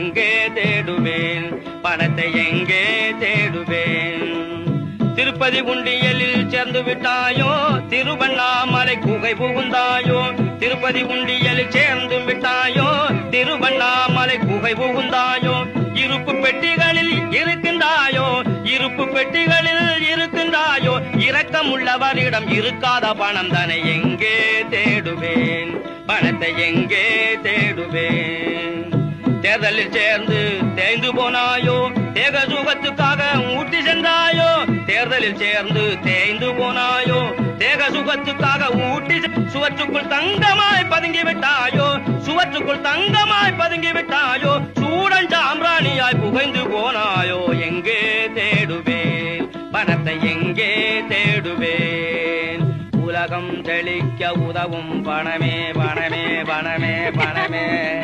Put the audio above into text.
எங்கே தேடுவேன் பணத்தை எங்கே தேடுவேன்? திருப்பதி உண்டியலில் சேர்ந்து விட்டாயோ, திருவண்ணாமலை குகை புகுந்தாயோ. திருப்பதி உண்டியலில் சேர்ந்து விட்டாயோ, திருவண்ணாமலை குகை புகுந்தாயோ. இருப்பு பெட்டிகளில் இருக்கின்றாயோ, இருப்பு பெட்டிகளில் இருக்கின்றாயோ. இரக்கமுள்ளவரிடம் இருக்காத பணம் தானே எங்கே தேடுவேன்? பணத்தை எங்கே தேடுவேன்? தேர்தலில் சேர்ந்து தேய்ந்து போனாயோ, தேக சுகத்துக்காக ஊட்டி சென்றாயோ. தேர்தலில் சேர்ந்து தேய்ந்து போனாயோ, தேக சுகத்துக்காக ஊட்டி சுவற்றுக்குள் தங்கமாய் பதுங்கி விட்டாயோ. சுவற்றுக்குள் தங்கமாய் பதுங்கி விட்டாயோ. சூடன் சாம்பிராணியாய் புகைந்து போனாயோ. எங்கே தேடுவேன்? பணத்தை எங்கே தேடுவேன்? உலகம் தெளிக்க உதவும் பணமே பணமே பணமே பணமே.